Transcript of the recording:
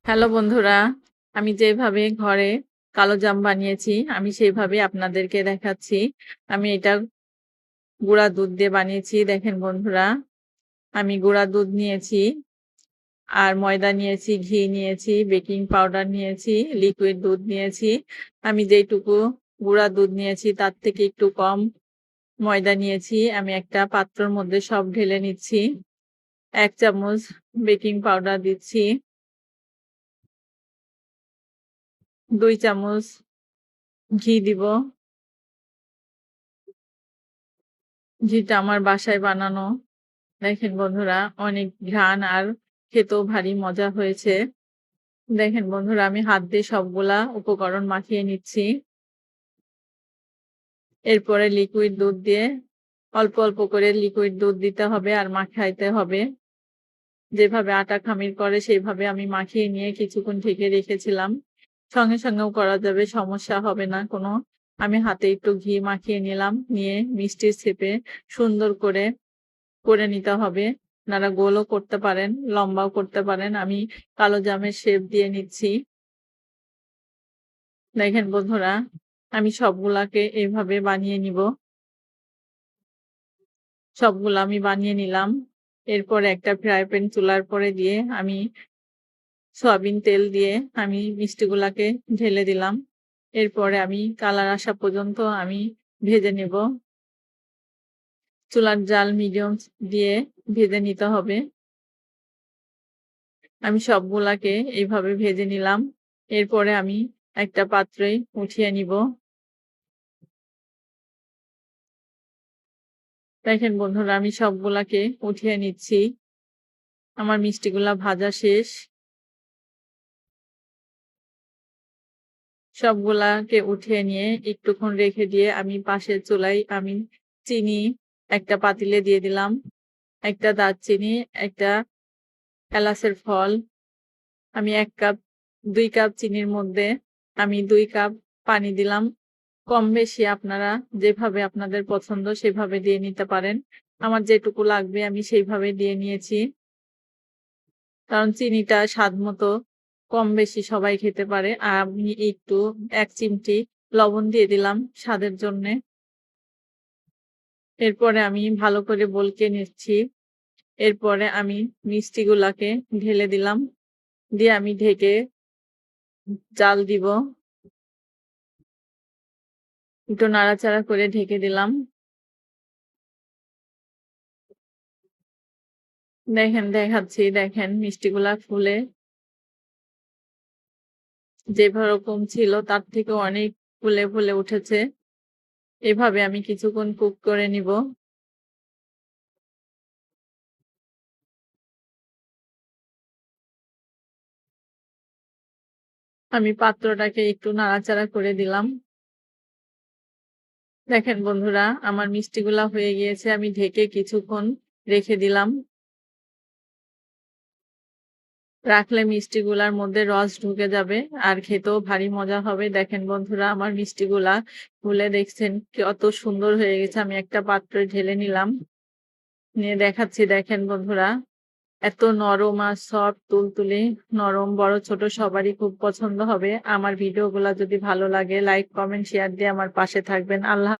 Hello বন্ধুরা, আমি যেভাবে ঘরে কালোজাম বানিয়েছি, আমি সেইভাবে আপনাদেরকে দেখাচ্ছি। আমি এটা গুঁড়া দুধ দিয়ে বানিয়েছি। দেখেন বন্ধুরা, আমি গুঁড়া দুধ নিয়েছি, আর ময়দা নিয়েছি, ঘি নিয়েছি, বেকিং পাউডার নিয়েছি, লিকুইড দুধ নিয়েছি। আমি যেইটুকু গুঁড়া দুধ নিয়েছি তার থেকে একটু কম ময়দা নিয়েছি। আমি একটা পাত্রর মধ্যে সব ঢেলে নিচ্ছি। ১ চামচ বেকিং পাউডার দিচ্ছি, ২ চামচ ঘি দিব। ঘিটা আমার বাসায় বানানো। দেখেন বন্ধুরা, অনেক ঘ্রাণ আর খেতেও ভারী মজা হয়েছে। দেখেন বন্ধুরা, আমি হাত দিয়ে সবগুলা উপকরণ মাখিয়ে নিচ্ছি। এরপরে লিকুইড দুধ দিয়ে অল্প অল্প করে লিকুইড দুধ দিতে হবে আর মাখাইতে হবে। যেভাবে আটা খামির করে সেইভাবে আমি মাখিয়ে নিয়ে কিছুক্ষণ ঢেকে রেখেছিলাম। সঙ্গে সঙ্গেও করা যাবে, সমস্যা হবে না কোনো। আমি হাতে একটু ঘি মাখিয়ে নিলাম, নিয়ে মিষ্টির শেপে সুন্দর করে করে নিতে হবে। আপনারা গোলও করতে পারেন, লম্বাও করতে পারেন। আমি কালো জামের শেপ দিয়ে নিচ্ছি। দেখেন বন্ধুরা, আমি সবগুলাকে এভাবে বানিয়ে নিব। সবগুলা আমি বানিয়ে নিলাম। এরপরে একটা ফ্রাই প্যান চুলার পরে দিয়ে আমি সয়াবিন তেল দিয়ে আমি মিষ্টিগুলাকে ঢেলে দিলাম। এরপরে আমি কালার আসা পর্যন্ত আমি ভেজে নেব। চুলার জাল মিডিয়াম দিয়ে ভেজে নিতে হবে। আমি সবগুলাকে এইভাবে ভেজে নিলাম। এরপরে আমি একটা পাত্রে উঠিয়ে নিব। দেখেন বন্ধুরা, আমি সবগুলাকে উঠিয়ে নিচ্ছি। আমার মিষ্টিগুলা ভাজা শেষ। সবগুলাকে উঠিয়ে নিয়ে একটুক্ষণ রেখে দিয়ে আমি পাশের চুলায় আমি চিনি একটা পাতিলে দিয়ে দিলাম। একটা দারচিনি, একটা এলাচের ফল। আমি ১ কাপ ২ কাপ চিনির মধ্যে আমি ২ কাপ পানি দিলাম। কম বেশি আপনারা যেভাবে আপনাদের পছন্দ সেভাবে দিয়ে নিতে পারেন। আমার যেটুকু লাগবে আমি সেইভাবে দিয়ে নিয়েছি। কারণ চিনিটা স্বাদমতো কম বেশি সবাই খেতে পারে। আর আমি একটু ১ চিমটি লবণ দিয়ে দিলাম স্বাদের জন্যে। এরপরে আমি ভালো করে বলকে নিচ্ছি। এরপরে আমি মিষ্টিগুলাকে ঢেলে দিলাম। দিয়ে আমি ঢেকে জাল দিব। একটু নাড়াচাড়া করে ঢেকে দিলাম। দেখেন দেখাচ্ছি, দেখেন মিষ্টিগুলা ফুলে যেরকম ছিল তার থেকেও অনেক ফুলে, ফুলে উঠেছে। এভাবে আমি কিছুক্ষণ কুক করে নিব। আমি পাত্রটাকে একটু নাড়াচাড়া করে দিলাম। দেখেন বন্ধুরা, আমার মিষ্টিগুলা হয়ে গিয়েছে। আমি ঢেকে কিছুক্ষণ রেখে দিলাম। রাখলে মিষ্টিগুলার মধ্যে রস ঢুকে যাবে আর খেতেও ভারী মজা হবে। দেখেন বন্ধুরা, আমার মিষ্টিগুলা খুলে দেখছেন কত সুন্দর হয়ে গেছে। আমি একটা পাত্রে ঢেলে নিলাম। নিয়ে দেখাচ্ছি, দেখেন বন্ধুরা, এত নরম আর সফট তুলতুলে নরম, বড় ছোট সবারই খুব পছন্দ হবে। আমার ভিডিওগুলা যদি ভালো লাগে লাইক, কমেন্ট, শেয়ার দিয়ে আমার পাশে থাকবেন। আল্লাহ